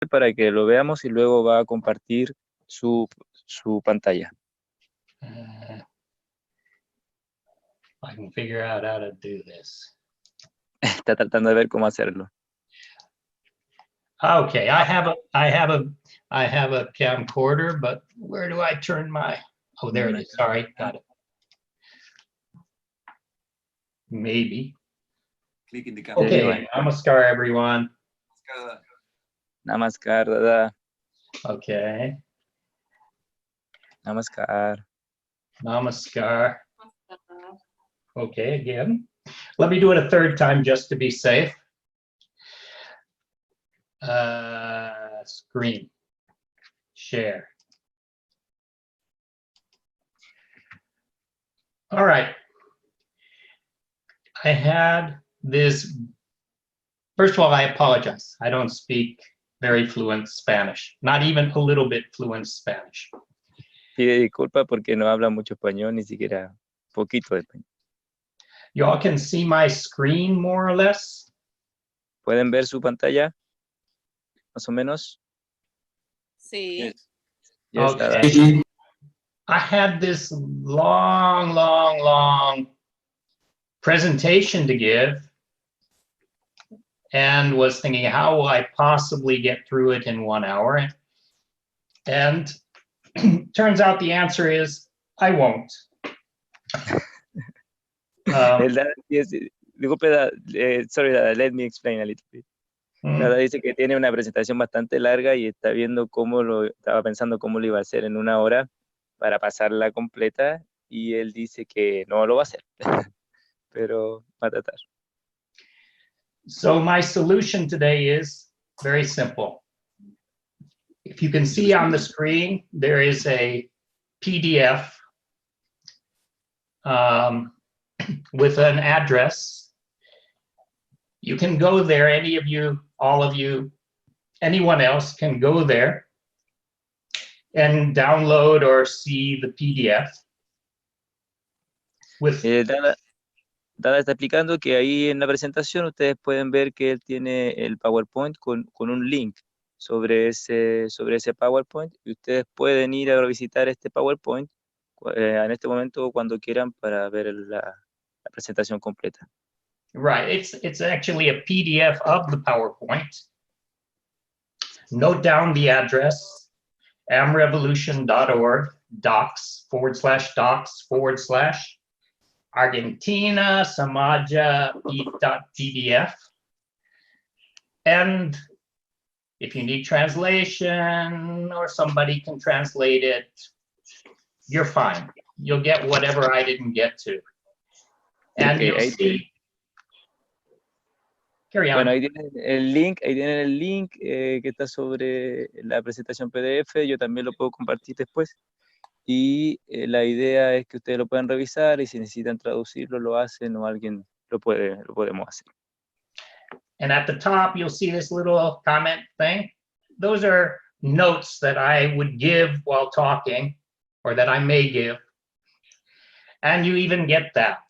para que lo veamos y luego va a compartir su pantalla. I can figure out how to do this. Está tratando de ver cómo hacerlo. Okay, I have a camcorder, but where do I turn my? Oh, there it is. Sorry, got it. Maybe. Click in the camera. Okay, namaskar, everyone. Namaskar, Dada. Okay, Namaskar. namaskar. Okay, again. Let me do it a third time just to be safe. Screen. Share. All right. I had this. First of all, I apologize. I don't speak very fluent Spanish, not even a little bit fluent Spanish. Pide disculpas porque no habla mucho español, ni siquiera poquito de español. You all can see my screen more or less. ¿Pueden ver su pantalla? Más o menos. Sí. Yes, Okay. Dada. I had this long presentation to give and was thinking, how will I possibly get through it in 1 hour? And turns out the answer is, I won't. Disculpe, sorry, Dada, let me explain a little bit. Dada dice que tiene una presentación bastante larga y está viendo estaba pensando cómo lo iba a hacer en 1 hora para pasarla completa, y él dice que no lo va a hacer, pero va a tratar. So my solution today is very simple. If you can see on the screen, there is a PDF with an address. You can go there, any of you, all of you, anyone else can go there and download or see the PDF. Dada está explicando que ahí en la presentación ustedes pueden ver que él tiene el PowerPoint con un link sobre ese PowerPoint, y ustedes pueden ir a visitar este PowerPoint en este momento o cuando quieran para ver la presentación completa. Right, it's actually a PDF of the PowerPoint. Note down the address, amrevolution.org, docs/docs/ Argentina, Samaja.pdf. And if you need translation or somebody can translate it, you're fine. You'll get whatever I didn't get to. And you'll see. Carry on. Bueno, ahí tienen el link, que está sobre la presentación PDF. Yo también lo puedo compartir después. Y la idea es que ustedes lo puedan revisar, y si necesitan traducirlo, lo hacen, o alguien lo podemos hacer. And at the top, you'll see this little comment thing. Those are notes that I would give while talking, or that I may give. And you even get that.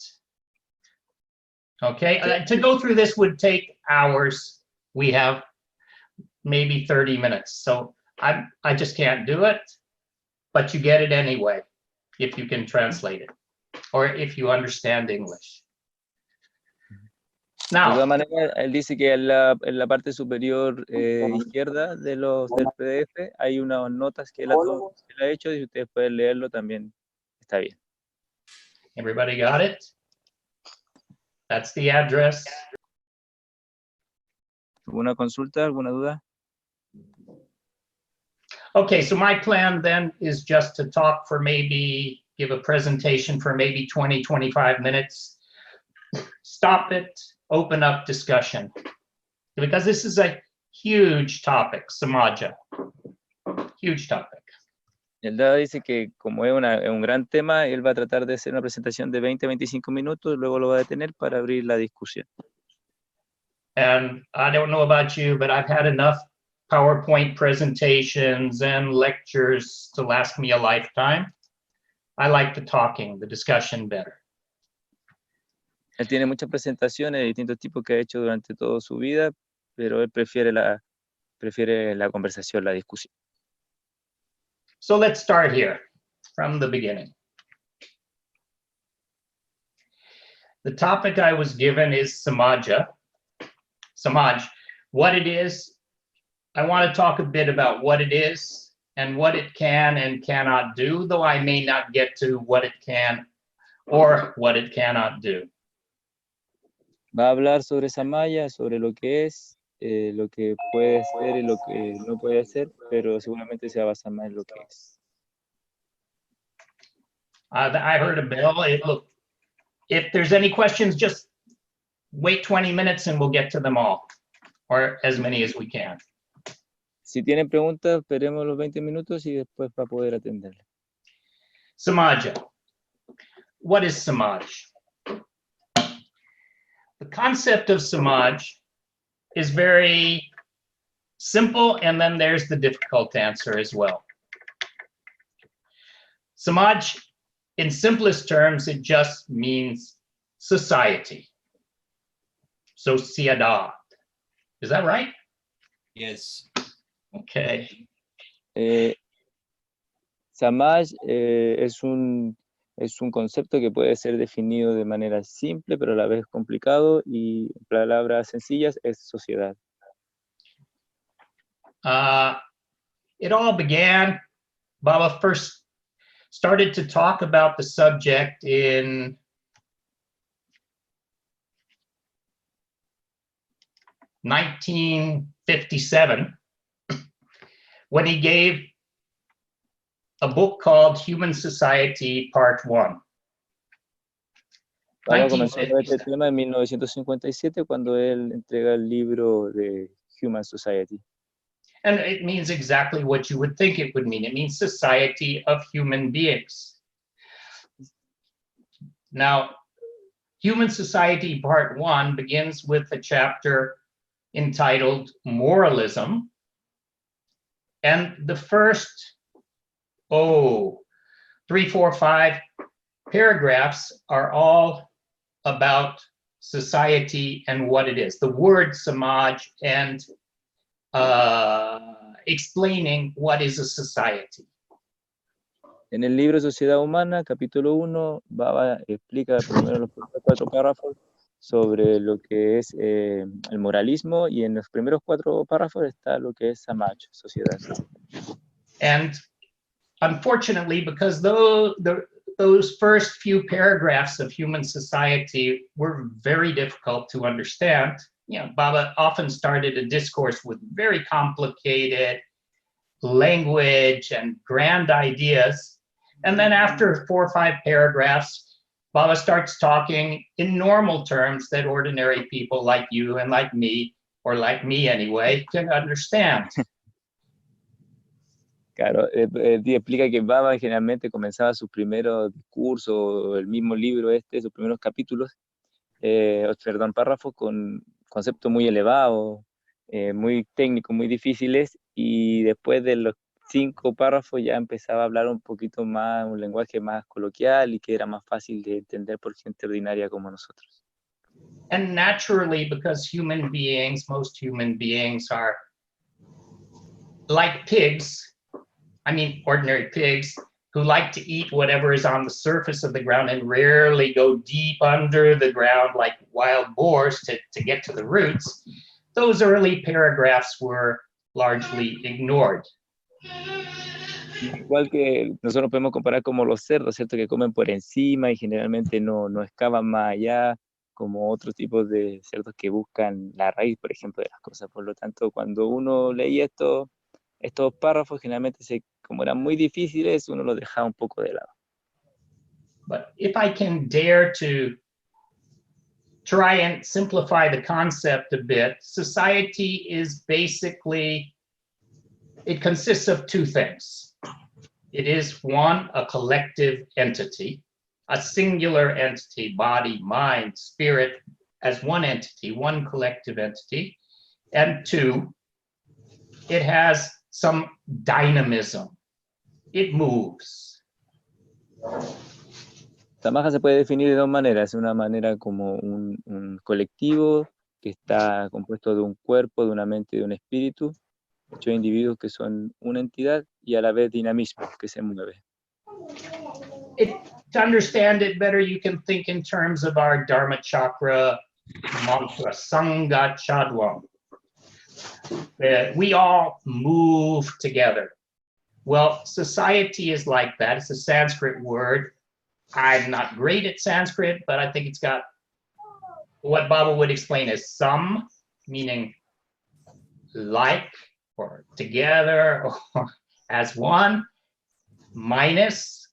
Okay, to go through this would take hours. We have maybe 30 minutes. So I just can't do it. But you get it anyway, if you can translate it, or if you understand English. Now, de todas maneras, él dice que en la parte superior izquierda del PDF hay unas notas que él ha hecho, y si ustedes pueden leerlo también está bien. Everybody got it? That's the address. ¿Alguna consulta, alguna duda? Okay, so my plan then is just to talk for maybe, give a presentation for maybe 20, 25 minutes. Stop it, open up discussion. Because this is a huge topic, Samaja. Huge topic. El Dada dice que como es un gran tema, él va a tratar de hacer una presentación de 20 a 25 minutos, luego lo va a detener para abrir la discusión. And I don't know about you, but I've had enough PowerPoint presentations and lectures to last me a lifetime. I like the talking, the discussion better. Él tiene muchas presentaciones de distintos tipos que ha hecho durante toda su vida, pero él prefiere la prefiere la conversación, la discusión. So let's start here from the beginning. The topic I was given is Samaj. What it is. I want to talk a bit about what it is and what it can and cannot do, though I may not get to what it can or what it cannot do. Va a hablar sobre Samaj, sobre lo que es, lo que puede ser y lo que no puede hacer, pero seguramente se va a basar más en lo que es. I heard a bell. Look, if there's any questions, just wait 20 minutes and we'll get to them all, or as many as we can. Si tienen preguntas, esperemos los 20 minutos y después para poder atenderlas. Samaja. What is Samaj? The concept of Samaj is very simple, and then there's the difficult answer as well. Samaj, in simplest terms, it just means society. Sociedad. Is that right? Yes. Okay. Samaj es un concepto que puede ser definido de manera simple, pero a la vez complicado, y en palabras sencillas es sociedad. It all began, Baba first started to talk about the subject in 1957, when he gave a book called Human Society Part 1. Baba comenzó a hablar de este tema en 1957 cuando él entrega el libro de Human Society. And it means exactly what you would think it would mean. It means society of human beings. Now, Human Society Part 1 begins with a chapter entitled Moralism. And the first, 3, 4, 5 paragraphs are all about society and what it is. The word Samaj and explaining what is a society. En el libro Sociedad Humana, capítulo 1, Baba explica por lo menos los primeros 4 párrafos sobre lo que es el moralismo, y en los primeros 4 párrafos está lo que es Samaj, sociedad. And unfortunately, because those first few paragraphs of Human Society were very difficult to understand, Baba often started a discourse with very complicated language and grand ideas. And then after 4 or 5 paragraphs, Baba starts talking in normal terms that ordinary people like you and like me, or like me anyway, can understand. Claro, explica que Baba generalmente comenzaba sus primeros discursos, el mismo libro sus primeros capítulos, párrafos con conceptos muy elevados, muy técnicos, muy difíciles, y después de los 5 párrafos ya empezaba a hablar un poquito más, un lenguaje más coloquial y que era más fácil de entender por gente ordinaria como nosotros. And naturally, because most human beings are like pigs, ordinary pigs, who like to eat whatever is on the surface of the ground and rarely go deep under the ground like wild boars to get to the roots, those early paragraphs were largely ignored. Igual que nosotros podemos comparar como los cerdos, ¿cierto? Que comen por encima y generalmente no excavan más allá, como otros tipos de cerdos que buscan la raíz, por ejemplo, de las cosas. Por lo tanto, cuando uno leía estos párrafos, generalmente como eran muy difíciles, uno los dejaba un poco de lado. But if I can dare to try and simplify the concept a bit, society is basically, it consists of 2 things. It is 1, a collective entity, a singular entity, body, mind, spirit, as one entity, one collective entity. And 2, it has some dynamism. It moves. Samaj se puede definir de 2 maneras. Una manera como un colectivo que está compuesto de un cuerpo, de una mente y de un espíritu, 8 individuos que son una entidad y a la vez dinamismo que se mueve. To understand it better, you can think in terms of our Dharma Chakra mantra, Sangha Chadwam. We all move together. Well, society is like that. It's a Sanskrit word. I'm not great at Sanskrit, but I think it's got what Baba would explain as sam, meaning like or together or as one, minus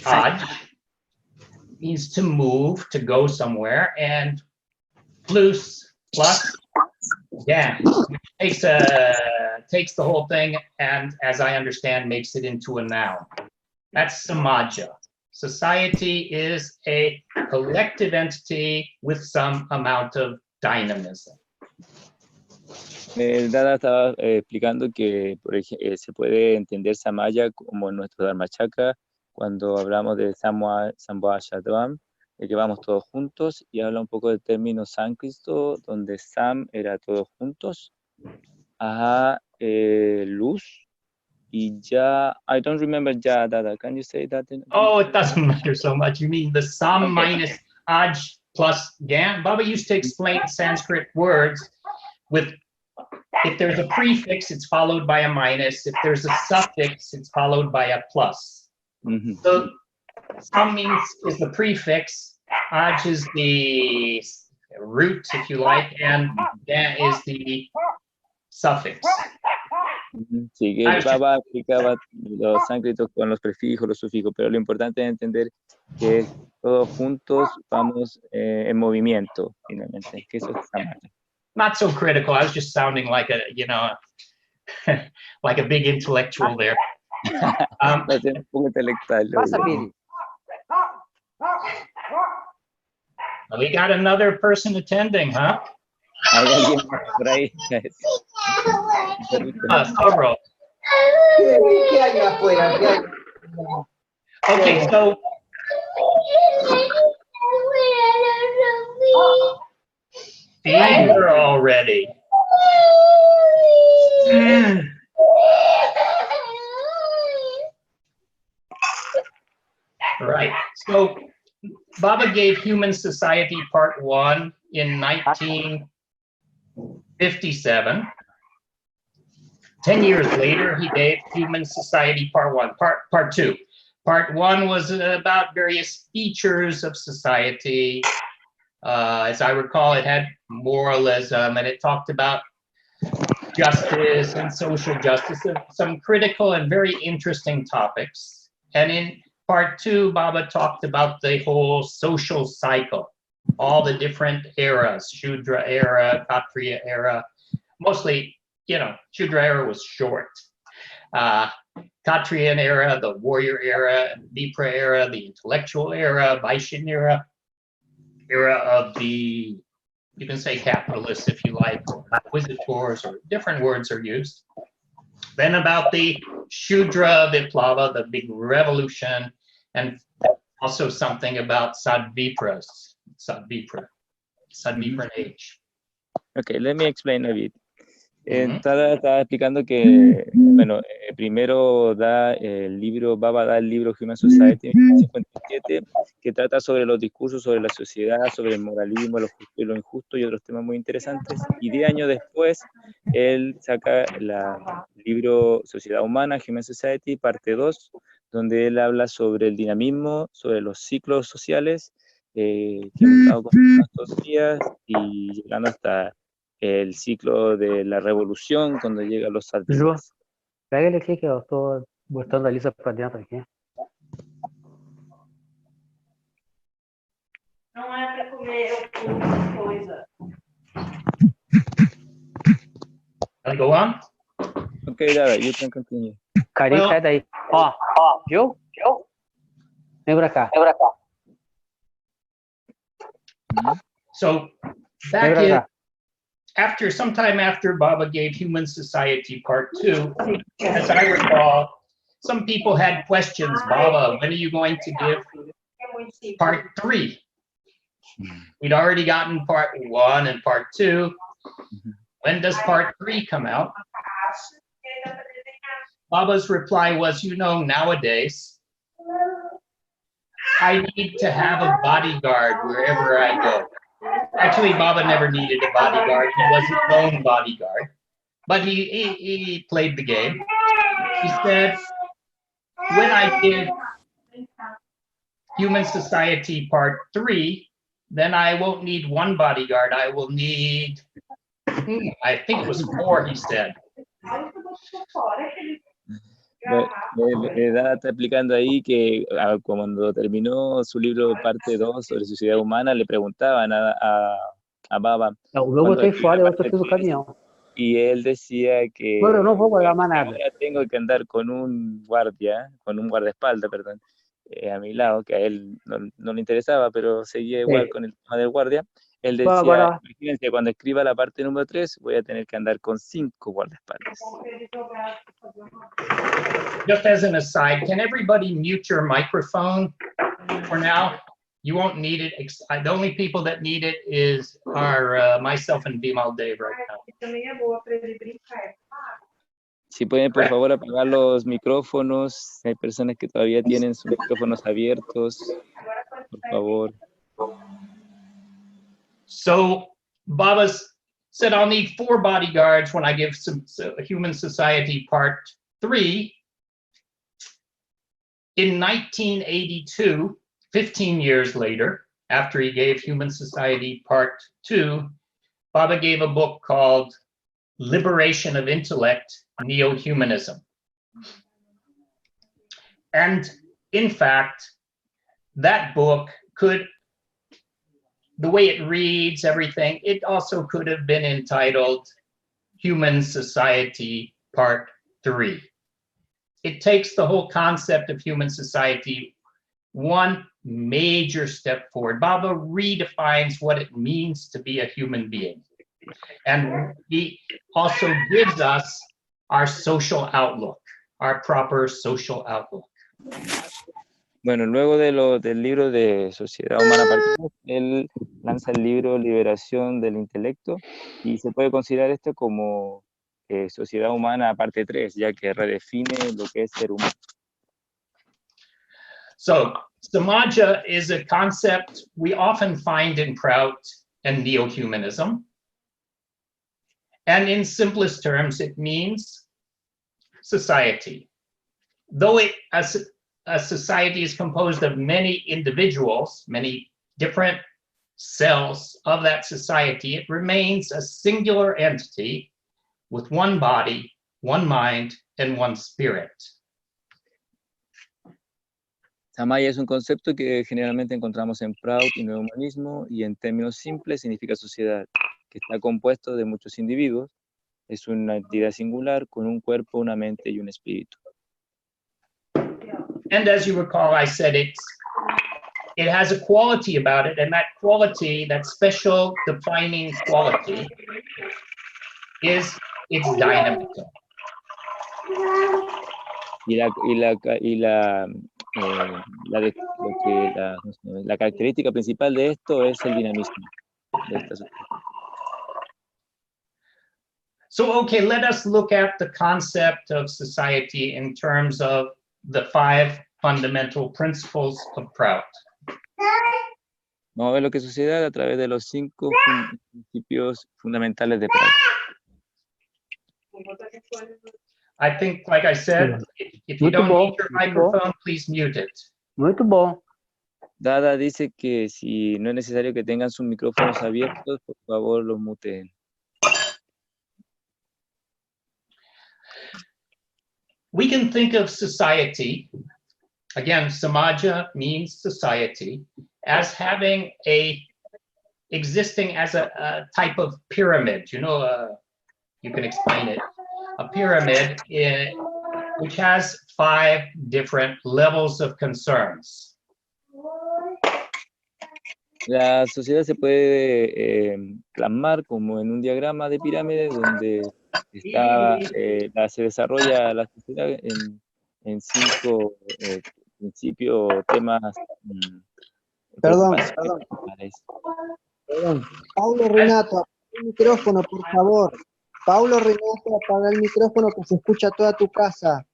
aj means to move, to go somewhere, and plus yeah, which takes the whole thing and, as I understand, makes it into a noun. That's samaja. Society is a collective entity with some amount of dynamism. Dada estaba explicando que se puede entender Samaya como nuestro Dharma Chakra cuando hablamos de Samvaya Shadvam, de que vamos todos juntos, y habla un poco del término sánscrito, donde Sam era todos juntos, luz, y ya, I don't remember ya, Dada, can you say that? Oh, it doesn't matter so much. You mean the sam Okay. minus aj plus gan? Baba used to explain Sanskrit words with, if there's a prefix, it's followed by a minus. If there's a suffix, it's followed by a plus. Mm-hmm. So sam means is the prefix, aj is the root, if you like, and gan is the suffix. Sí, que el Papa explicaba los sánscritos con los prefijos, los sufijos, pero lo importante es entender que todos juntos vamos en movimiento, finalmente, que eso es Samaj. Not so critical. I was just sounding like a, you know, like a big intellectual there. Un poco intelectual. We got another person attending, huh? Hay alguien más por ahí. Sobro. Okay, so fever already. Right. So Baba gave Human Society Part 1 in 1957. 10 years later, he gave Human Society Part 1, Part 2. Part 1 was about various features of society. As I recall, it had moralism, and it talked about justice and social justice, some critical and very interesting topics. And in Part 2, Baba talked about the whole social cycle, all the different eras, Shudra era, Kshatriya era, mostly, you know, Shudra era was short. Kshatriyan era, the warrior era, Vipra era, the intellectual era, Vaishyan era of the, you can say capitalists if you like, or inquisitors, or different words are used. Then about the Shudra Viplava, the big revolution, and also something about Sadvipran age. Okay, let me explain a bit. Estaba explicando que, bueno, primero da el libro, Baba da el libro Human Society en 1957, que trata sobre los discursos sobre la sociedad, sobre el moralismo, lo justo y lo injusto y otros temas muy interesantes. Y 10 años después, él saca el libro Sociedad Humana, Human Society, parte 2, donde él habla sobre el dinamismo, sobre los ciclos sociales que hemos estado conversando estos días y llegando hasta el ciclo de la revolución cuando llegan los saltos. Pega-lhe aqui que eu estou botando a lista para dentro aqui. Não é para comer alguma coisa. Can I go on? Okay, Dada, you can continue. Carinho, sai daí. Ó, viu? Vem pra cá. So back in, sometime after Baba gave Human Society Part 2, as I recall, some people had questions. Baba, when are you going to give Part 3? We'd already gotten Part 1 and Part 2. When does Part 3 come out? Baba's reply was, nowadays, I need to have a bodyguard wherever I go. Actually, Baba never needed a bodyguard. He was his own bodyguard. But he played the game. He said, when I did Human Society Part 3, then I won't need one bodyguard. I will need, I think it was 4, he said. Dada está explicando ahí que cuando terminó su libro parte 2 sobre sociedad humana, le preguntaban a Baba. Eu botei fora, eu fiz o caminhão. Y él decía que Agora eu não vou guardar mais nada. ahora tengo que andar con un guardaespaldas, perdón, a mi lado, que a él no le interesaba, pero seguía igual Sí. con el tema del guardia. Él decía, Ahora, imagínense, cuando escriba la parte número 3, voy a tener que andar con 5 guardaespaldas. Just as an aside, can everybody mute your microphone for now? You won't need it. The only people that need it are myself and Bimal Dev right now. Si pueden, por favor, apagar los micrófonos. Hay personas que todavía tienen sus micrófonos abiertos. Por favor. So Baba said, I'll need 4 bodyguards when I give Human Society Part 3. In 1982, 15 years later, after he gave Human Society Part 2, Baba gave a book called Liberation of Intellect, Neo-Humanism. And in fact, that book the way it reads everything, it also could have been entitled Human Society Part 3. It takes the whole concept of human society one major step forward. Baba redefines what it means to be a human being. And he also gives us our social outlook, our proper social outlook. Bueno, luego del libro de Sociedad Humana Parte 2, él lanza el libro Liberación del Intelecto y se puede considerar esto como Sociedad Humana Parte 3, ya que redefine lo que es ser humano. So, Samaja is a concept we often find in PROUT and neo-humanism. And in simplest terms, it means society. Though a society is composed of many individuals, many different cells of that society, it remains a singular entity with one body, one mind, and one spirit. Samaj es un concepto que generalmente encontramos en PROUT y Nuevo Humanismo, y en términos simples significa sociedad, que está compuesto de muchos individuos, es una entidad singular con un cuerpo, una mente y un espíritu. And as you recall, I said it has a quality about it, and that quality, that special defining quality, is its dynamism. La característica principal de esto es el dinamismo de esta sociedad. So, okay, let us look at the concept of society in terms of the 5 fundamental principles of PROUT. Vamos a ver lo que es sociedad a través de los 5 principios fundamentales de PROUT. I think, like I said, if you don't need your microphone, please mute it. Muito bom. Dada dice que si no es necesario que tengan sus micrófonos abiertos, por favor los muteen. We can think of society, again, samaja means society, as having existing as a type of pyramid. You can explain it. A pyramid which has 5 different levels of concerns. La sociedad se puede plasmar como en un diagrama de pirámide donde se desarrolla la sociedad en 5 principios, temas. Perdón. Paulo Renato, apaga el micrófono, por favor. Paulo Renato, apaga el micrófono que se escucha toda tu casa.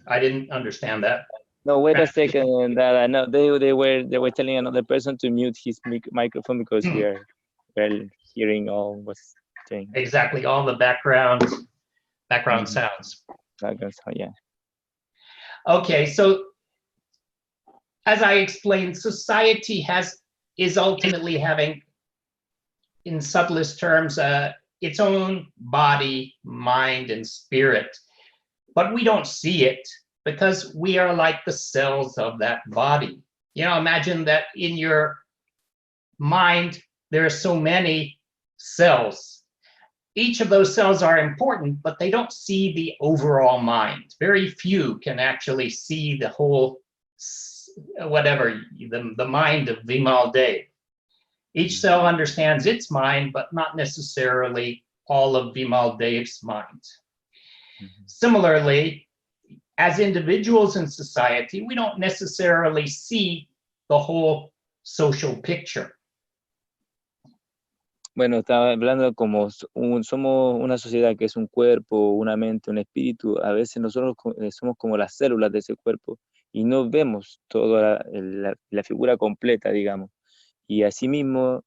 I didn't understand that. No, wait a second, Dada. No, they were telling another person to mute his microphone because we are well hearing all what's saying. Exactly, all the background Mhm. sounds. Yeah. Okay, so as I explained, society is ultimately having, in subtlest terms, its own body, mind, and spirit. But we don't see it because we are like the cells of that body. You know, imagine that in your mind, there are so many cells. Each of those cells are important, but they don't see the overall mind. Very few can actually see the whole, whatever, the mind of Vimal Dev. Each cell understands its mind, but not necessarily all of Vimal Dev's mind. Similarly, as individuals in society, we don't necessarily see the whole social picture. Bueno, estaba hablando como somos una sociedad que es un cuerpo, una mente, un espíritu. A veces nosotros somos como las células de ese cuerpo y no vemos toda la figura completa, digamos. Y asimismo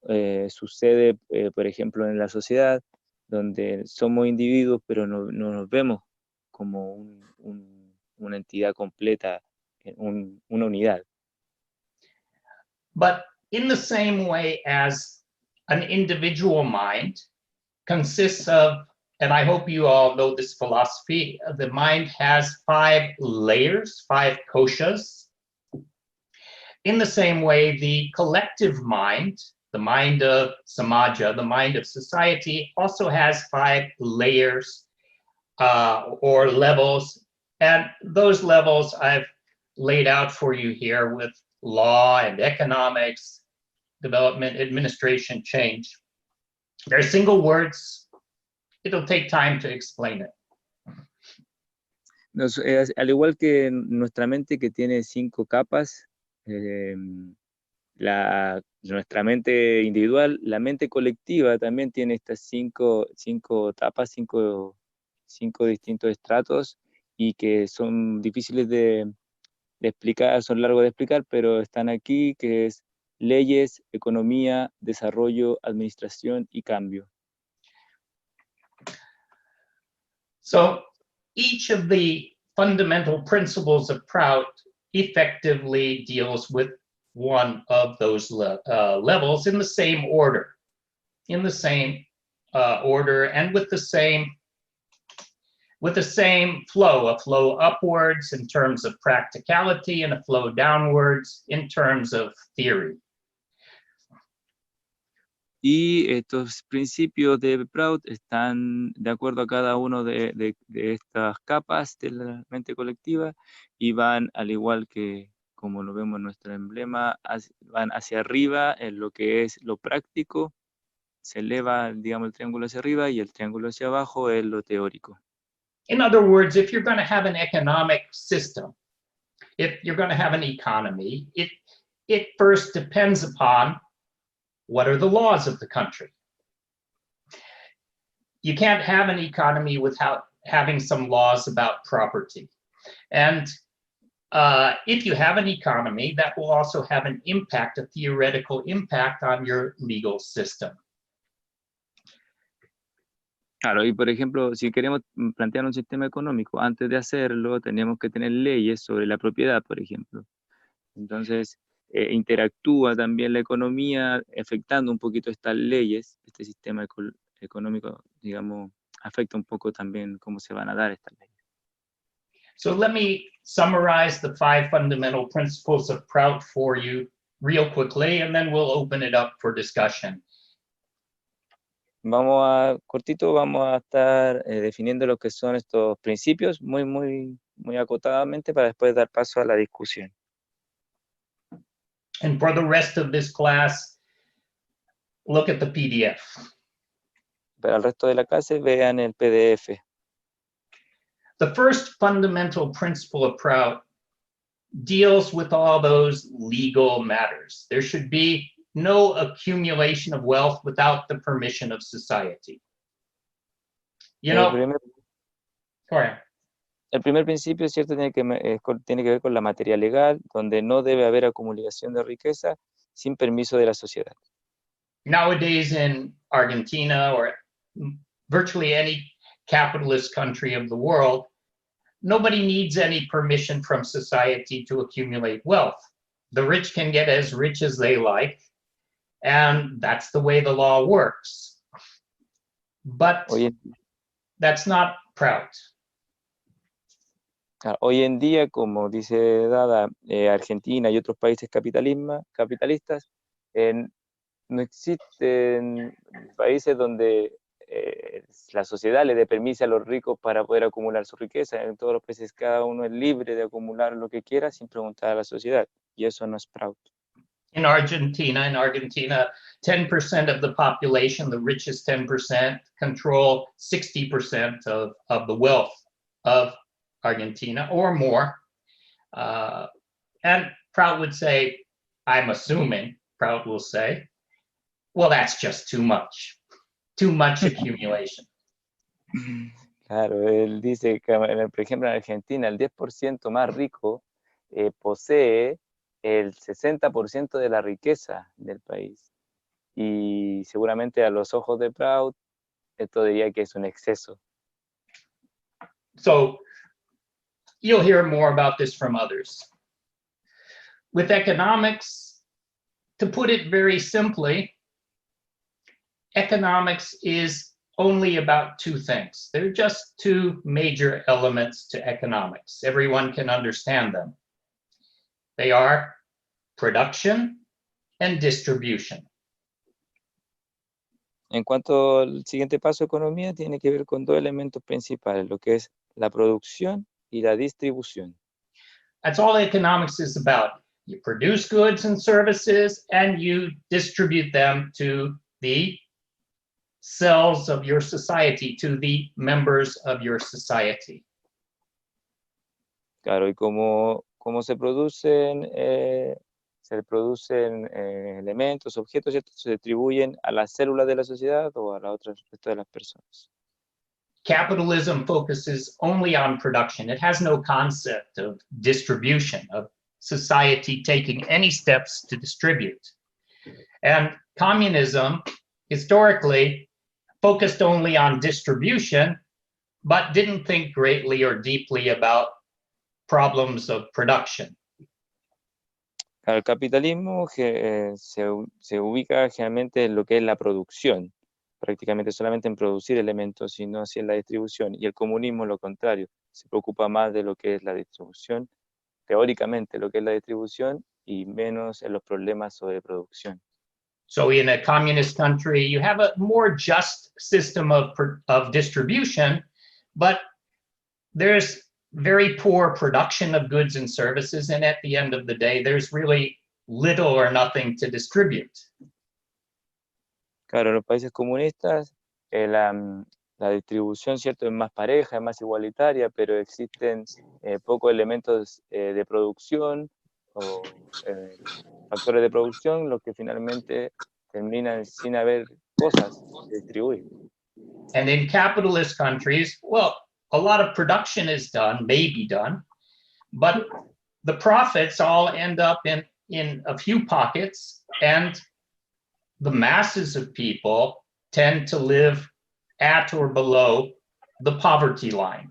sucede, por ejemplo, en la sociedad, donde somos individuos, pero no nos vemos como una entidad completa, una unidad. But in the same way as an individual mind consists of, and I hope you all know this philosophy, the mind has 5 layers, 5 koshas. In the same way, the collective mind, the mind of Samaja, the mind of society, also has 5 layers or levels. And those levels I've laid out for you here with law and economics, development, administration, change. They're single words. It'll take time to explain it. Al igual que nuestra mente que tiene 5 capas, nuestra mente individual, la mente colectiva también tiene estas 5 etapas, 5 distintos estratos y que son difíciles de explicar, son largos de explicar, pero están aquí, que es leyes, economía, desarrollo, administración y cambio. So each of the fundamental principles of PROUT effectively deals with one of those levels in the same order, and with the same flow, a flow upwards in terms of practicality and a flow downwards in terms of theory. Y estos principios de PROUT están de acuerdo a cada uno de estas capas de la mente colectiva y van, al igual que como lo vemos en nuestro emblema, van hacia arriba en lo que es lo práctico, se eleva, digamos, el triángulo hacia arriba y el triángulo hacia abajo es lo teórico. In other words, if you're going to have an economic system, if you're going to have an economy, it first depends upon what are the laws of the country. You can't have an economy without having some laws about property. And if you have an economy, that will also have an impact, a theoretical impact on your legal system. Claro, y por ejemplo, si queremos plantear un sistema económico, antes de hacerlo tenemos que tener leyes sobre la propiedad, por ejemplo. Entonces, interactúa también la economía afectando un poquito estas leyes, este sistema económico, digamos, afecta un poco también cómo se van a dar estas leyes. So let me summarize the 5 fundamental principles of PROUT for you real quickly, and then we'll open it up for discussion. Cortito, vamos a estar definiendo lo que son estos principios muy acotadamente para después dar paso a la discusión. And for the rest of this class, look at the PDF. Para el resto de la clase, vean el PDF. The first fundamental principle of PROUT deals with all those legal matters. There should be no accumulation of wealth without the permission of society. You know, go ahead. El primer principio, ¿cierto?, tiene que ver con la materia legal, donde no debe haber acumulación de riqueza sin permiso de la sociedad. Nowadays in Argentina or virtually any capitalist country of the world, nobody needs any permission from society to accumulate wealth. The rich can get as rich as they like, and that's the way the law works. But that's not PROUT. Hoy en día, como dice Dada, Argentina y otros países capitalistas, no existen países donde la sociedad le dé permiso a los ricos para poder acumular su riqueza. En todos los países cada uno es libre de acumular lo que quiera sin preguntar a la sociedad, y eso no es PROUT. In Argentina, 10% of the population, the richest 10%, control 60% of the wealth of Argentina or more. And PROUT would say, I'm assuming, PROUT will say, well, that's just too much accumulation. Claro, él dice que, por ejemplo, en Argentina, el 10% más rico posee el 60% de la riqueza del país. Y seguramente a los ojos de PROUT, esto diría que es un exceso. So you'll hear more about this from others. With economics, to put it very simply, economics is only about two things. There are just two major elements to economics. Everyone can understand them. They are production and distribution. En cuanto al siguiente paso, economía, tiene que ver con dos elementos principales, lo que es la producción y la distribución. That's all economics is about. You produce goods and services and you distribute them to the cells of your society, to the members of your society. Claro, y como se producen elementos, objetos, ¿cierto?, se distribuyen a las células de la sociedad o a las otras resto de las personas. Capitalism focuses only on production. It has no concept of distribution, of society taking any steps to distribute. And communism historically focused only on distribution, but didn't think greatly or deeply about problems of production. El capitalismo se ubica generalmente en lo que es la producción, prácticamente solamente en producir elementos y no así en la distribución. Y el comunismo, lo contrario, se preocupa más de lo que es la distribución, teóricamente lo que es la distribución, y menos en los problemas sobre producción. So in a communist country, you have a more just system of distribution, but there's very poor production of goods and services, and at the end of the day, there's really little or nothing to distribute. Claro, en los países comunistas la distribución, ¿cierto?, es más pareja, es más igualitaria, pero existen pocos elementos de producción o factores de producción, los que finalmente terminan sin haber cosas que distribuir. And in capitalist countries, well, a lot of production is done, may be done, but the profits all end up in a few pockets, and the masses of people tend to live at or below the poverty line.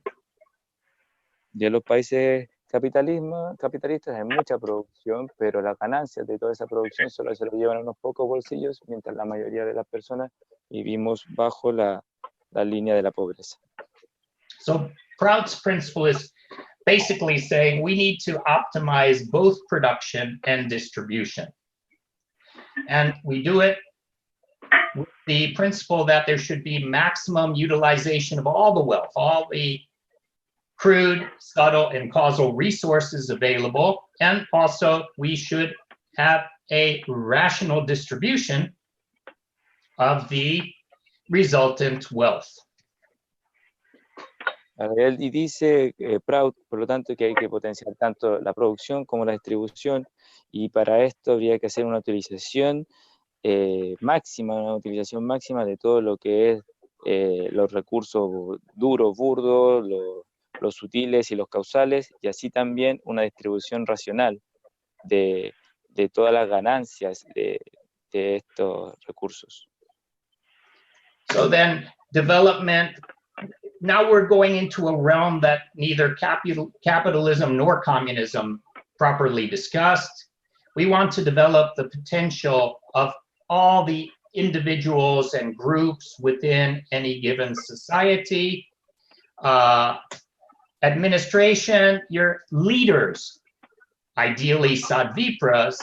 Y en los países capitalistas hay mucha producción, pero las ganancias de toda esa producción solo se lo llevan a unos pocos bolsillos, mientras la mayoría de las personas vivimos bajo la línea de la pobreza. So PROUT's principle is basically saying we need to optimize both production and distribution. And we do it with the principle that there should be maximum utilization of all the wealth, all the crude, subtle, and causal resources available. And also we should have a rational distribution of the resultant wealth. Y dice PROUT, por lo tanto, que hay que potenciar tanto la producción como la distribución, y para esto habría que hacer una utilización máxima de todo lo que es los recursos duros, burdos, los utiles y los causales, y así también una distribución racional de todas las ganancias de estos recursos. So then development, now we're going into a realm that neither capitalism nor communism properly discussed. We want to develop the potential of all the individuals and groups within any given society. Administration, your leaders, ideally sadvipras,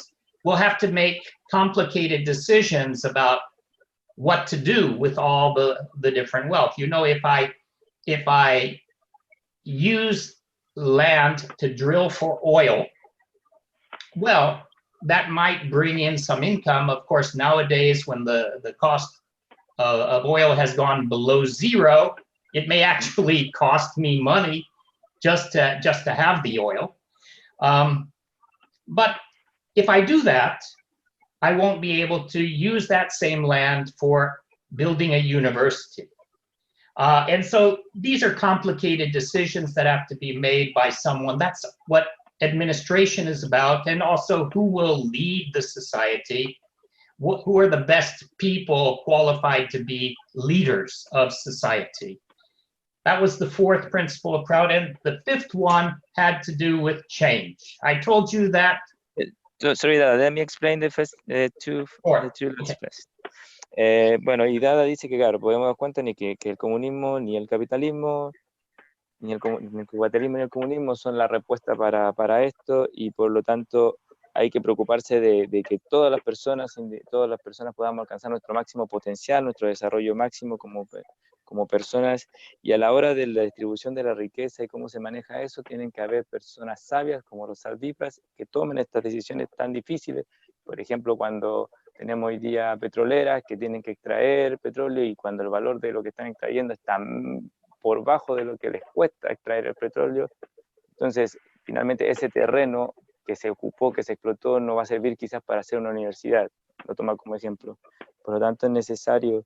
will have to make complicated decisions about what to do with all the different wealth. You know, if I use land to drill for oil, well, that might bring in some income. Of course, nowadays, when the cost of oil has gone below zero, it may actually cost me money just to have the oil. But if I do that, I won't be able to use that same land for building a university. And so these are complicated decisions that have to be made by someone. That's what administration is about, and also who will lead the society, who are the best people qualified to be leaders of society. That was the fourth principle of PROUT, and the fifth one had to do with change. I told you that. Sorry, Dada, let me explain the first two last first. Bueno, y Dada dice que, claro, podemos dar cuenta ni que el comunismo, ni el capitalismo, ni el capitalismo ni el comunismo son la respuesta para esto, y por lo tanto hay que preocuparse de que todas las personas podamos alcanzar nuestro máximo potencial, nuestro desarrollo máximo como personas, y a la hora de la distribución de la riqueza y cómo se maneja eso, tienen que haber personas sabias como los sadvipras que tomen estas decisiones tan difíciles. Por ejemplo, cuando tenemos hoy día petroleras que tienen que extraer petróleo, y cuando el valor de lo que están extrayendo está por bajo de lo que les cuesta extraer el petróleo, entonces finalmente ese terreno que se ocupó, que se explotó, no va a servir quizás para hacer una universidad, lo toma como ejemplo. Por lo tanto es necesario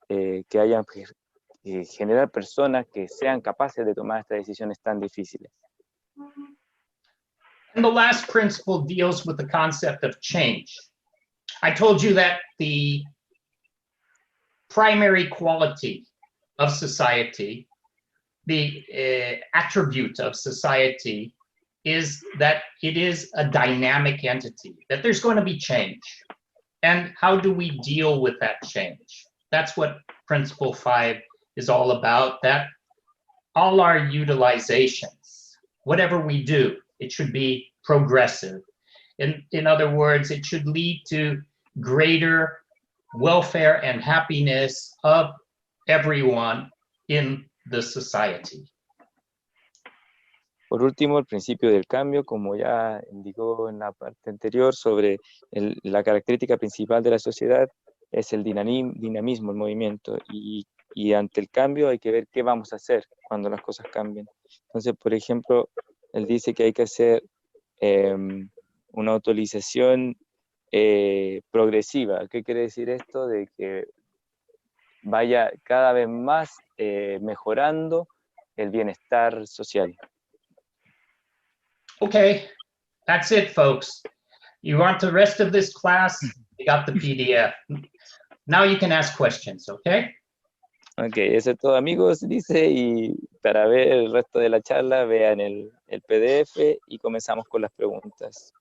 que haya generar personas que sean capaces de tomar estas decisiones tan difíciles. And the last principle deals with the concept of change. I told you that the primary quality of society, the attribute of society, is that it is a dynamic entity, that there's going to be change. And how do we deal with that change? That's what Principle 5 is all about, that all our utilizations, whatever we do, it should be progressive. In other words, it should lead to greater welfare and happiness of everyone in the society. Por último, el principio del cambio, como ya indicó en la parte anterior, sobre la característica principal de la sociedad es el dinamismo, el movimiento, y ante el cambio hay que ver qué vamos a hacer cuando las cosas cambien. Entonces, por ejemplo, él dice que hay que hacer una utilización progresiva. ¿Qué quiere decir esto? De que vaya cada vez más mejorando el bienestar social. Okay, that's it, folks. You want the rest of this class? You got the PDF. Now you can ask questions, okay? Ok, eso es todo, amigos, dice, y para ver el resto de la charla, vean el PDF y comenzamos con las preguntas.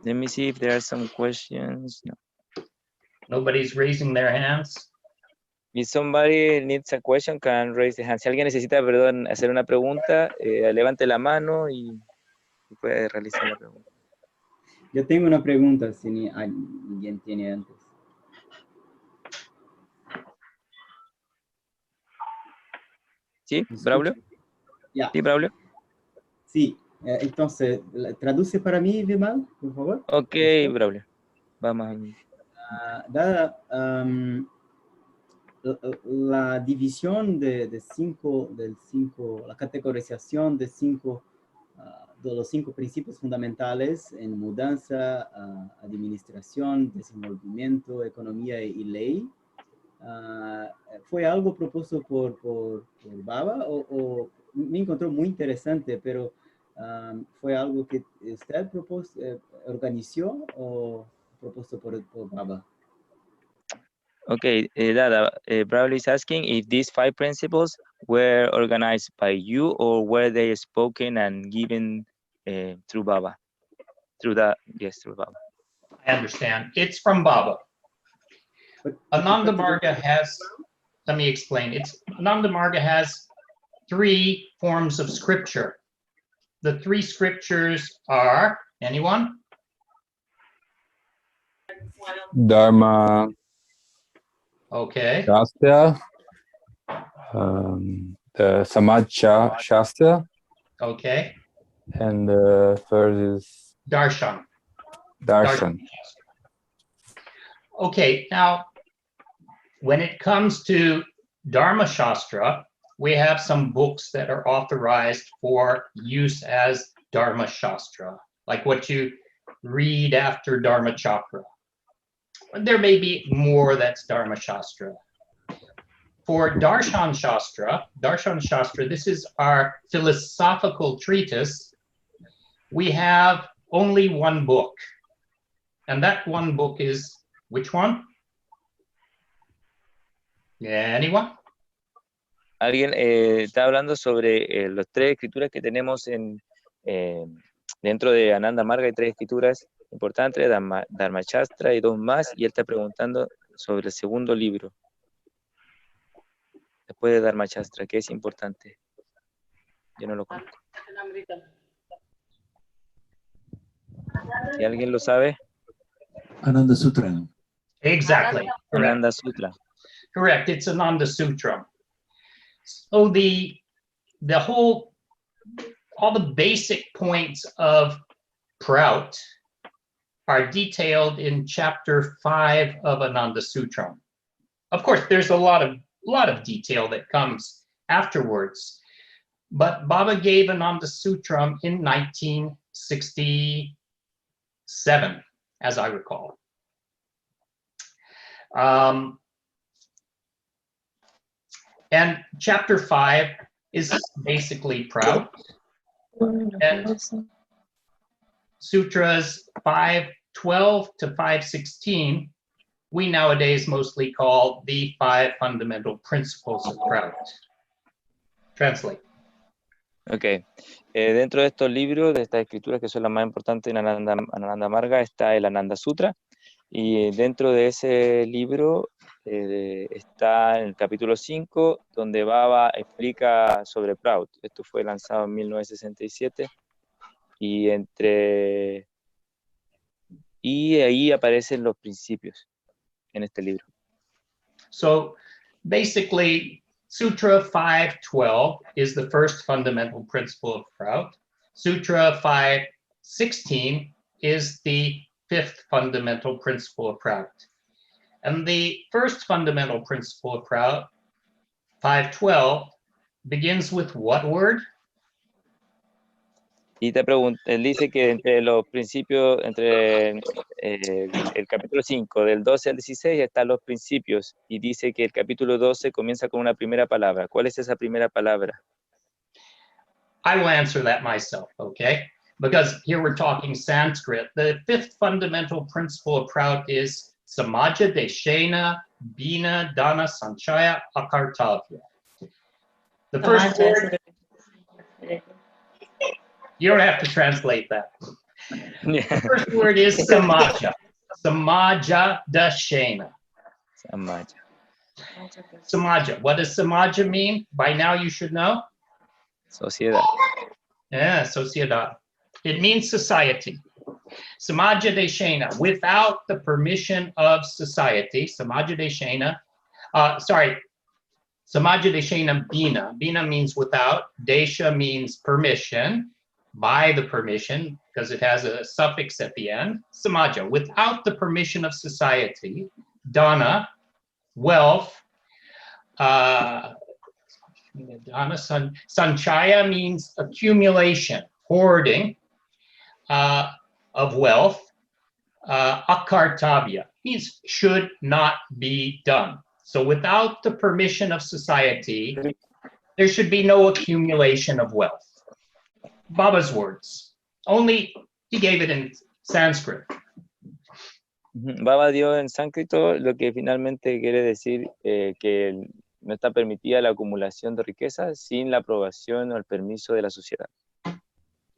Let me see if there are some questions. No. Nobody's raising their hands. If somebody needs a question, can raise the hand. Si alguien necesita, perdón, hacer una pregunta, levante la mano y puede realizar la pregunta. Yo tengo una pregunta, si alguien tiene antes. ¿Sí, Braulio? Ya. ¿Sí, Braulio? Sí, entonces, traduce para mí, Vimal, por favor. Ok, Braulio. Vamos. Dada la división de cinco, la categorización de cinco de los 5 principios fundamentales en mudanza, administración, desenvolvimiento, economía y ley. ¿Fue algo propuesto por Baba o me encontró muy interesante, pero fue algo que usted organizó o propuesto por Baba? Okay, Dada, Bradley is asking if these 5 principles were organized by you or were they spoken and given through Baba? Through Baba. I understand. It's from Baba. Ananda Marga has, let me explain. Ananda Marga has 3 forms of scripture. The 3 scriptures are, anyone? Dharma Okay, Shastra, the Samaj Shastra, okay. and the third is Darshan. Darshan. Okay, now, when it comes to Dharma Shastra, we have some books that are authorized for use as Dharma Shastra, like what you read after Dharma Chakra. There may be more that's Dharma Shastra. For Darshan Shastra, this is our philosophical treatise. We have only one book, and that one book is which one? Anyone? Alguien está hablando sobre las 3 escrituras que tenemos dentro de Ananda Marga. Hay 3 escrituras importantes, Dharma Shastra y 2 más, y él está preguntando sobre el segundo libro, después de Dharma Shastra, que es importante. Yo no lo conozco. ¿Y alguien lo sabe? Ananda Sutra. Exactly. Correct. Ananda Sutra. Correct. It's Ananda Sutra. So all the basic points of PROUT are detailed in chapter 5 of Ananda Sutra. Of course, there's a lot of detail that comes afterwards, but Baba gave Ananda Sutra in 1967, as I recall. And chapter 5 is basically PROUT. And sutras 512 to 516, we nowadays mostly call the 5 fundamental principles of PROUT. Translate. Ok. Dentro de estos libros, de estas escrituras que son las más importantes en Ananda Marga, está el Ananda Sutra. Y dentro de ese libro está en el capítulo 5, donde Baba explica sobre PROUT. Esto fue lanzado en 1967. Y ahí aparecen los principios en este libro. So basically, Sutra 512 is the first fundamental principle of PROUT. Sutra 516 is the 5th fundamental principle of PROUT. And the first fundamental principle of PROUT, 512, begins with what word? Y te pregunto, él dice que entre los principios, entre el capítulo 5, del 12 al 16, están los principios. Y dice que el capítulo 12 comienza con una primera palabra. ¿Cuál es esa primera palabra? I will answer that myself, okay? Because here we're talking Sanskrit. The 5th fundamental principle of PROUT is Samaja Deshena Bina Dana Sanchaya Akartavya. The first word, you don't have to translate that. The first word is Samaja. Samaja Deshena. Samaj. Samaja. What does Samaja mean? By now you should know. Sociedad. Yeah, sociedad. It means society. Samaja Deshena, without the permission of society. Samaja Deshena, Samaja Deshena Bina. Bina means without. Desha means permission, by the permission, because it has a suffix at the end. Samaja, without the permission of society. Dana, wealth. Dana, sanchaya means accumulation. hoarding of wealth, akartavya, means should not be done. So without the permission of society, there should be no accumulation of wealth. Baba's words. Only he gave it in Sanskrit. Baba dio en sánscrito lo que finalmente quiere decir que no está permitida la acumulación de riquezas sin la aprobación o el permiso de la sociedad.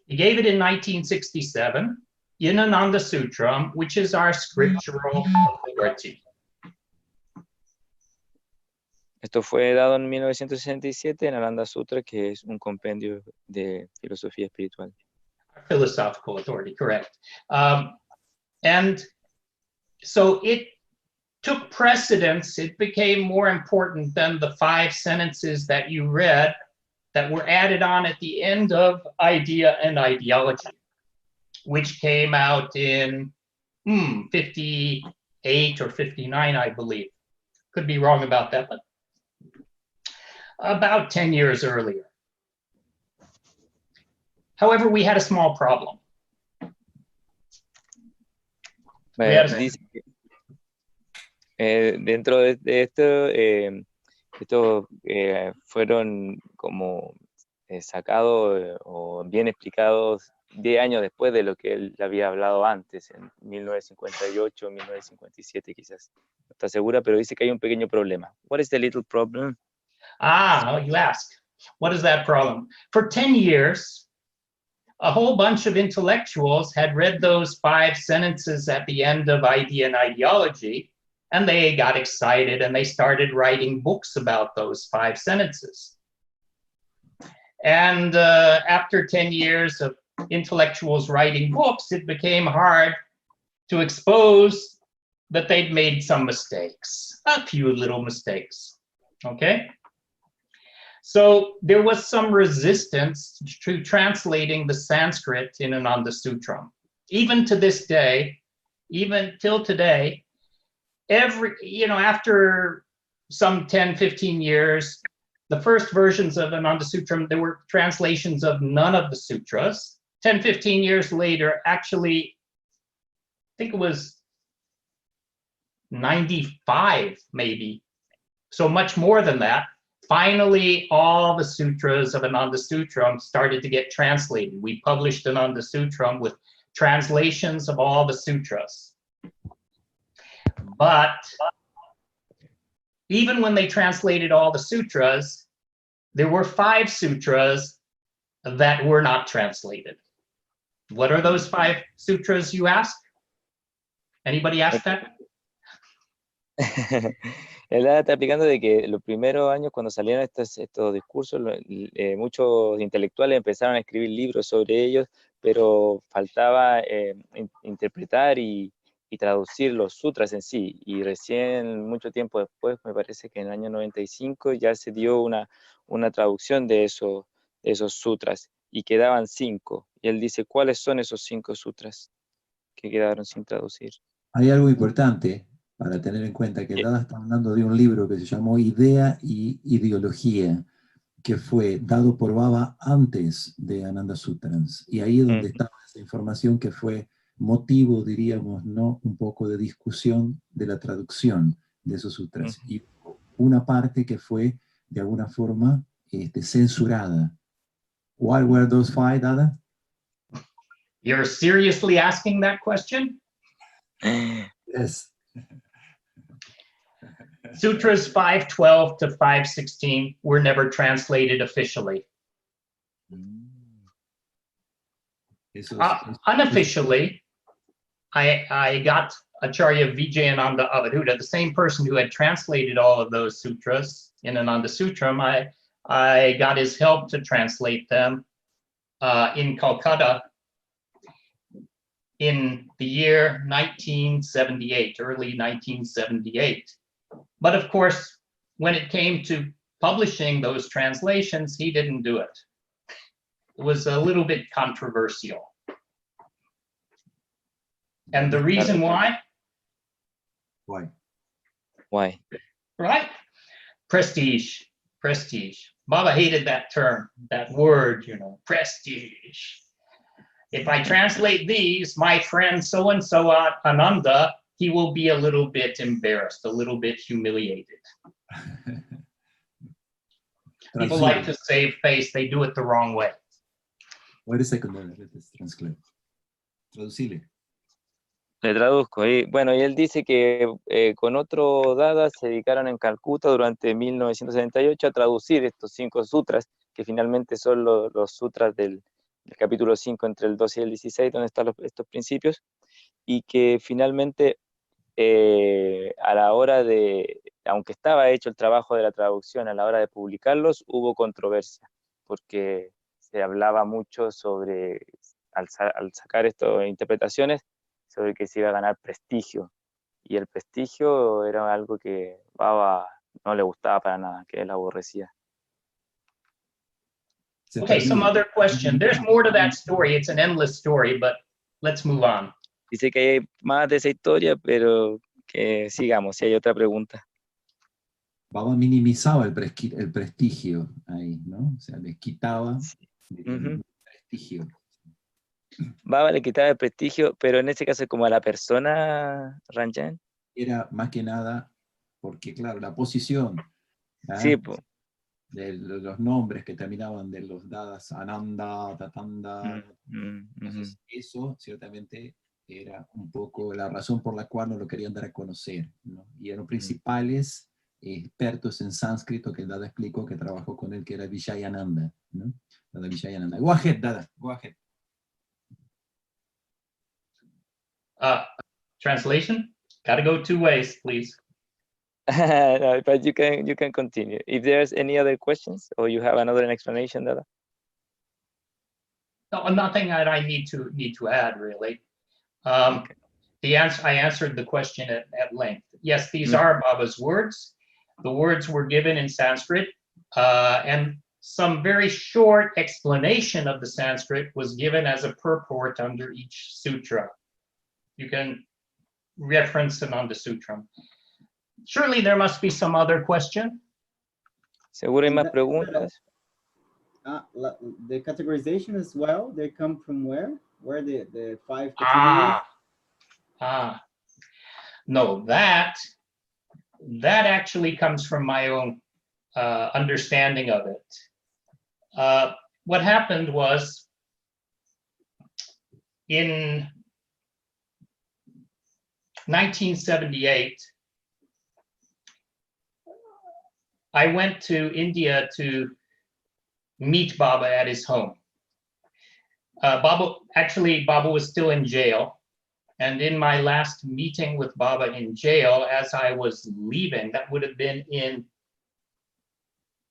He gave it in 1967 in Ananda Sutram, which is our scriptural authority. Esto fue dado en 1967 en Ananda Sutra, que es un compendio de filosofía espiritual. Philosophical authority, correct. And so it took precedence. It became more important than the 5 sentences that you read that were added on at the end of Idea and Ideology, which came out in 58 or 59, I believe. Could be wrong about that, but about 10 years earlier. However, we had a small problem. Dice que, dentro de esto, estos fueron como sacados o bien explicados 10 años después de lo que él había hablado antes, en 1958, 1957 quizás. No está segura, pero dice que hay un pequeño problema. What is the little problem? You ask, what is that problem? For 10 years, a whole bunch of intellectuals had read those 5 sentences at the end of Idea and Ideology, and they got excited and they started writing books about those 5 sentences. And after 10 years of intellectuals writing books, it became hard to expose that they'd made some mistakes, a few little mistakes, okay? So there was some resistance to translating the Sanskrit in Ananda Sutram. Even to this day, even till today, after some 10, 15 years, the first versions of Ananda Sutram, there were translations of none of the sutras. 10, 15 years later, actually, I think it was 95, maybe. So much more than that. Finally, all the sutras of Ananda Sutram started to get translated. We published Ananda Sutram with translations of all the sutras. But even when they translated all the sutras, there were 5 sutras that were not translated. What are those 5 sutras, you ask? Anybody ask that? Él está explicando de que los primeros años cuando salieron estos discursos, muchos intelectuales empezaron a escribir libros sobre ellos, pero faltaba interpretar y traducir los sutras en sí. Y recién, mucho tiempo después, me parece que en el año 95, ya se dio una traducción de esos sutras, y quedaban 5. Y él dice, ¿cuáles son esos 5 sutras que quedaron sin traducir? Hay algo importante para tener en cuenta, que Dada está hablando de un libro que se llamó Idea y Ideología, que fue dado por Baba antes de Ananda Sutras. Y ahí es donde está esa información que fue motivo, diríamos, ¿no?, un poco de discusión de la traducción de esos sutras. Y una parte que fue, de alguna forma, censurada. What were those 5, Dada? You're seriously asking that question? Yes. Sutras 512 to 516 were never translated officially. Unofficially, I got Acharya Vijayananda Avadhuta, the same person who had translated all of those sutras in Ananda Sutram. I got his help to translate them in Calcutta in the year 1978, early 1978. But of course, when it came to publishing those translations, he didn't do it. It was a little bit controversial. And the reason why? Why? Why? Right? Prestige, prestige. Baba hated that term, that word, prestige. If I translate these, my friend so-and-so Ananda, he will be a little bit embarrassed, a little bit humiliated. People like to save face, they do it the wrong way. Wait a second, let's translate. Traducile. Le traduzco. Bueno, y él dice que con otro Dada se dedicaron en Calcuta durante 1978 a traducir estos 5 sutras, que finalmente son los sutras del capítulo 5 entre el 12 y el 16, donde están estos principios, y que finalmente a la hora de, aunque estaba hecho el trabajo de la traducción, a la hora de publicarlos hubo controversia, porque se hablaba mucho sobre, al sacar estas interpretaciones, sobre que se iba a ganar prestigio, y el prestigio era algo que Baba no le gustaba para nada, que él aborrecía. Okay, some other question. There's more to that story. It's an endless story, but let's move on. Dice que hay más de esa historia, pero que sigamos, si hay otra pregunta. Baba minimizaba el prestigio ahí, ¿no? O sea, les quitaba el prestigio. Baba le quitaba el prestigio, pero en ese caso como a la persona, Ranjan. Era más que nada, porque claro, la posición, Sí, de los nombres que terminaban de los dadas, Ananda, Tatanda, entonces eso ciertamente era un poco la razón por la cual no lo querían dar a conocer, ¿no? Y eran principales expertos en sánscrito que el Dada explicó, que trabajó con él, que era Vijayananda, ¿no? Dada Vijayananda. Go ahead, Dada, go ahead. Translation? Gotta go 2 ways, please. No, but you can continue. If there's any other questions or you have another explanation, Dada. No, nothing that I need to add really. Okay. I answered the question at length. Yes, these are Baba's words. The words were given in Sanskrit, and some very short explanation of the Sanskrit was given as a purport under each sutra. You can reference Ananda Sutram. Surely there must be some other question. Seguro hay más preguntas. The categorization as well, they come from where? Where the 5 categories? No, that actually comes from my own understanding of it. What happened was in 1978, I went to India to meet Baba at his home. Baba was still in jail. And in my last meeting with Baba in jail, as I was leaving, that would have been in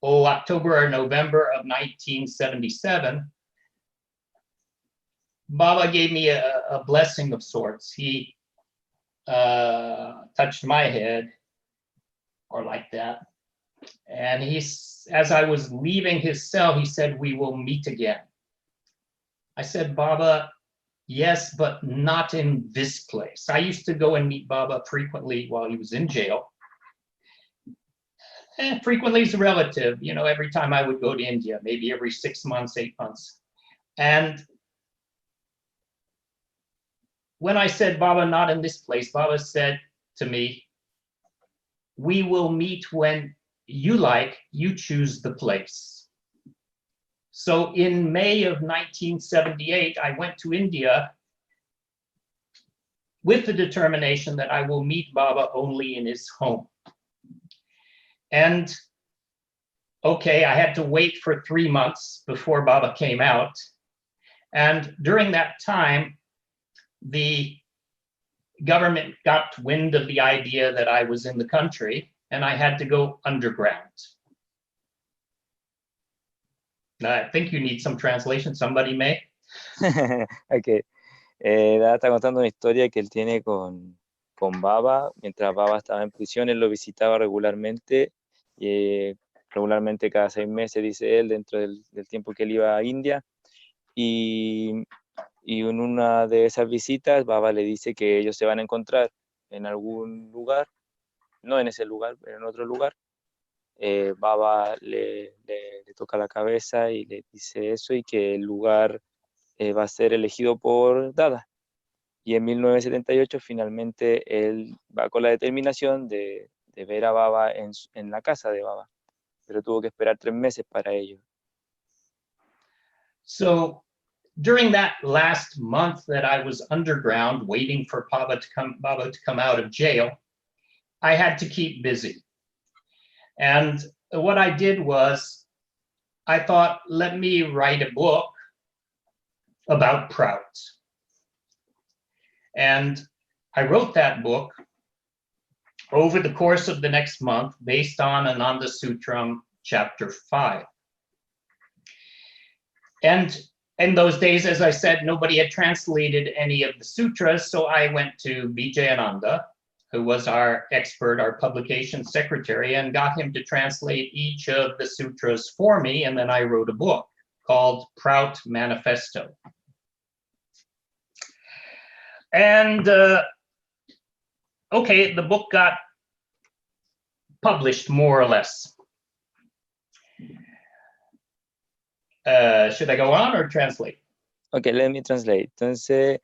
October or November of 1977, Baba gave me a blessing of sorts. He touched my head, or like that. And as I was leaving his cell, he said, "We will meet again." I said, "Baba, yes, but not in this place." I used to go and meet Baba frequently while he was in jail. And frequently is relative, you know, every time I would go to India, maybe every 6 months, 8 months. And when I said, "Baba, not in this place," Baba said to me, "We will meet when you like, you choose the place." So in May of 1978, I went to India with the determination that I will meet Baba only in his home. And okay, I had to wait for 3 months before Baba came out. And during that time, the government got wind of the idea that I was in the country and I had to go underground. I think you need some translation. Somebody may. Okay. Dada está contando una historia que él tiene con Baba. Mientras Baba estaba en prisión, él lo visitaba regularmente, regularmente cada 6 meses, dice él, dentro del tiempo que él iba a India. Y en una de esas visitas, Baba le dice que ellos se van a encontrar en algún lugar, no en ese lugar, pero en otro lugar. Baba le toca la cabeza y le dice eso, y que el lugar va a ser elegido por Dada. Y en 1978 finalmente él va con la determinación de ver a Baba en la casa de Baba, pero tuvo que esperar 3 meses para ello. So during that last month that I was underground waiting for Baba to come out of jail, I had to keep busy. And what I did was, I thought, let me write a book about PROUT. And I wrote that book over the course of the next month based on Ananda Sutram chapter 5. And in those days, as I said, nobody had translated any of the sutras, so I went to Vijayananda, who was our expert, our publication secretary, and got him to translate each of the sutras for me, and then I wrote a book called PROUT Manifesto. And okay, the book got published more or less. Should I go on or translate? Ok, let me translate. Entonces,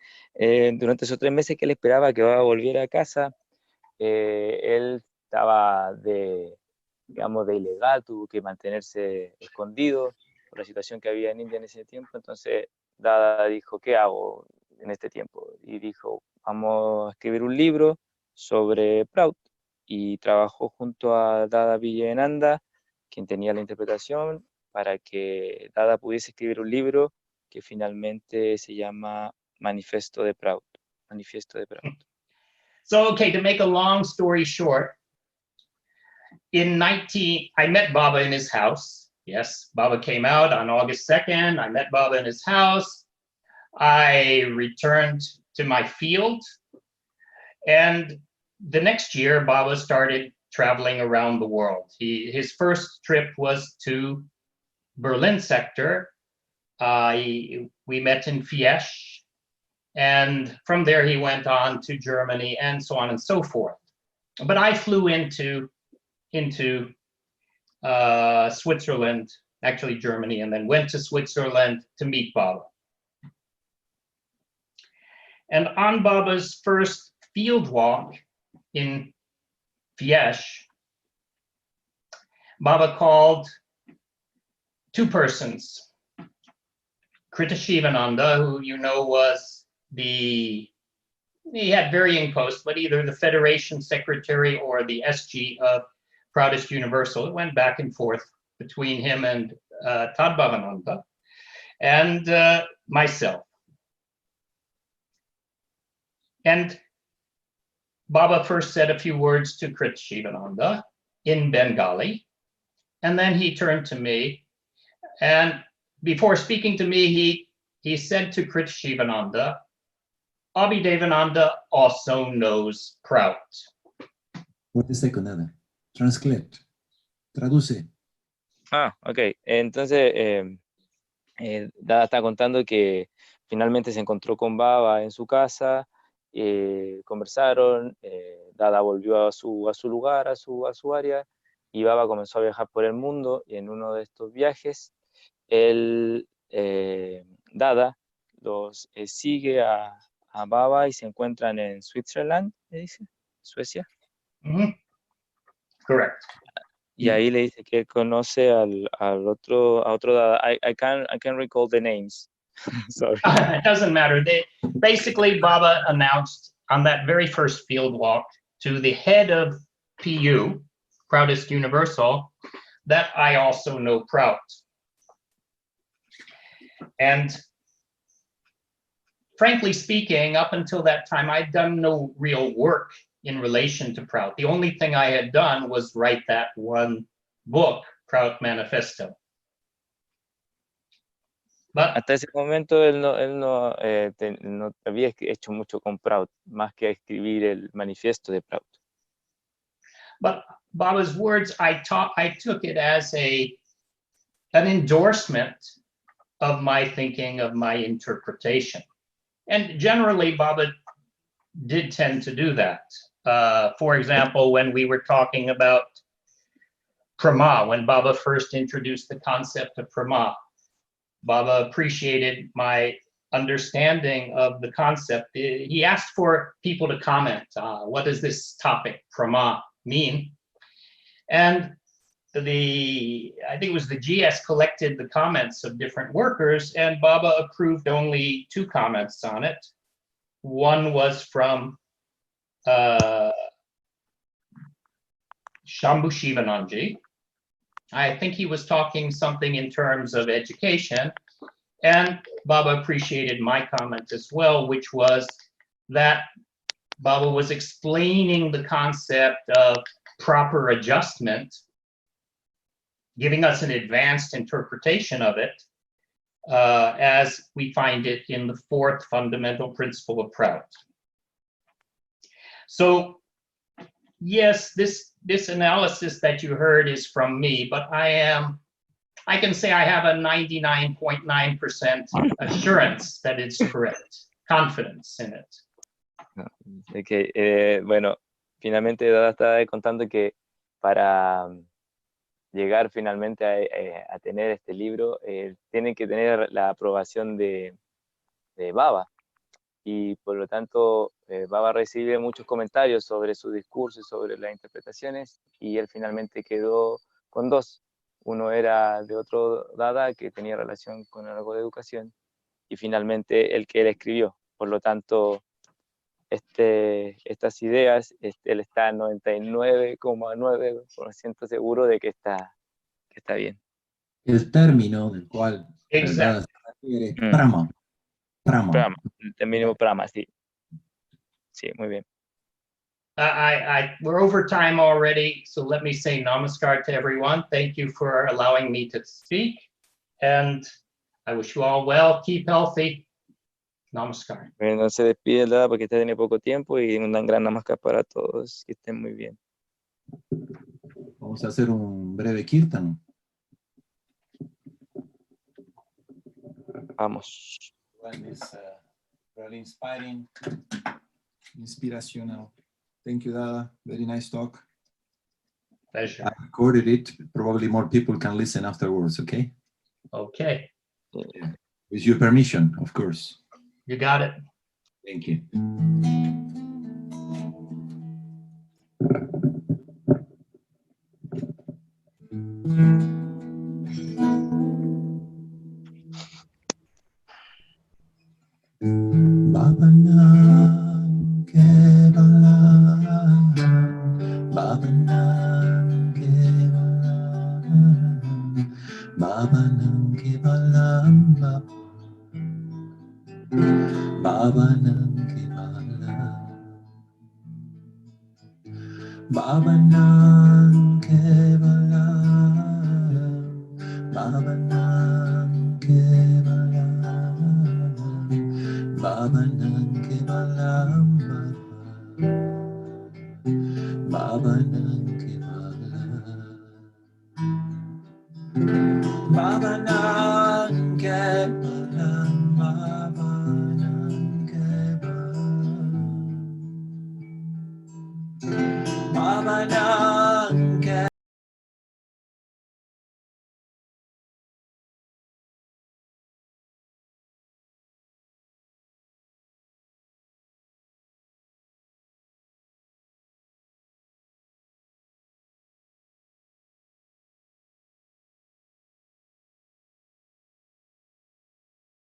durante esos 3 meses que él esperaba que Baba volviera a casa, él estaba digamos, de ilegal, tuvo que mantenerse escondido por la situación que había en India en ese tiempo. Entonces, Dada dijo, ¿qué hago en este tiempo? Y dijo, vamos a escribir un libro sobre PROUT. Y trabajó junto a Dada Abhidevananda, quien tenía la interpretación, para que Dada pudiese escribir un libro que finalmente se llama Manifiesto de PROUT. Manifiesto de PROUT. So, okay, to make a long story short, I met Baba in his house. Yes, Baba came out on August 2nd. I met Baba in his house. I returned to my field. And the next year, Baba started traveling around the world. His first trip was to Berlin sector. We met in Fieschi. And from there, he went on to Germany and so on and so forth. But I flew into Switzerland, actually Germany, and then went to Switzerland to meet Baba. And on Baba's first field walk in Fieschi, Baba called 2 persons. Kritashivananda, who you know was he had varying posts, but either the Federation Secretary or the SG of PROUT Universal. It went back and forth between him and Tadbhavananda and myself. And Baba first said a few words to Kritashivananda in Bengali, and then he turned to me, and before speaking to me, he said to Kritashivananda, Abhidevananda also knows PROUT. What is second, Dada? Translate. Traduce. Ok. Entonces, Dada está contando que finalmente se encontró con Baba en su casa, conversaron, Dada volvió a su lugar, a su área, y Baba comenzó a viajar por el mundo, y en uno de estos viajes, Dada los sigue a Baba y se encuentran en Switzerland, ¿me dice? Suecia. Mm-hmm. Correct. Y ahí le dice que conoce a otro Dada. I can't recall the names. Sorry. It doesn't matter. Basically, Baba announced on that very first field walk to the head of PU, PROUT Universal, that I also know PROUT. And frankly speaking, up until that time, I'd done no real work in relation to PROUT. The only thing I had done was write that one book, PROUT Manifesto. But Hasta ese momento él no había hecho mucho con PROUT, más que escribir el manifiesto de PROUT. But Baba's words, I took it as an endorsement of my thinking, of my interpretation. And generally, Baba did tend to do that. For example, when we were talking about Prama, when Baba first introduced the concept of Prama, Baba appreciated my understanding of the concept. He asked for people to comment. What does this topic, PROUT, mean? And I think it was the GS collected the comments of different workers, and Baba approved only 2 comments on it. One was from Shambhu Shivananji. I think he was talking something in terms of education, and Baba appreciated my comment as well, which was that Baba was explaining the concept of proper adjustment, giving us an advanced interpretation of it, as we find it in the 4th fundamental principle of PROUT. So, yes, this analysis that you heard is from me, but I can say I have a 99.9% assurance that it's correct, confidence in it. Okay, bueno, finalmente Dada está contando que para llegar finalmente a tener este libro, tienen que tener la aprobación de Baba, y por lo tanto Baba recibe muchos comentarios sobre su discurso y sobre las interpretaciones, y él finalmente quedó con 2. Uno era de otro Dada que tenía relación con algo de educación, y finalmente el que él escribió. Por lo tanto, estas ideas, él está 99,9% seguro de que está bien. El término del cual Dada se refiere es prama. Prama, el mínimo prama, sí. Sí, muy bien. We're over time already, so let me say namaskar to everyone. Thank you for allowing me to speak, and I wish you all well. Keep healthy. Namaskar. Bueno, se despide Dada porque está tiene poco tiempo, y un gran namaskar para todos. Que estén muy bien. Vamos a hacer un breve kirtan. Vamos. One is really inspiring, inspirational. Thank you, Dada. Very nice talk. Pleasure. I recorded it. Probably more people can listen afterwards, okay? Okay, With your permission, of course. you got it. Thank you. Baba Nam Kevala, Baba Nam Kevala, Baba Nam Kevala, Baba Nam Kevala, Baba Nam Kevala, Baba Nam Kevala, Baba Nam Kevala, Baba Nam Kevala, Baba Nam Kevala.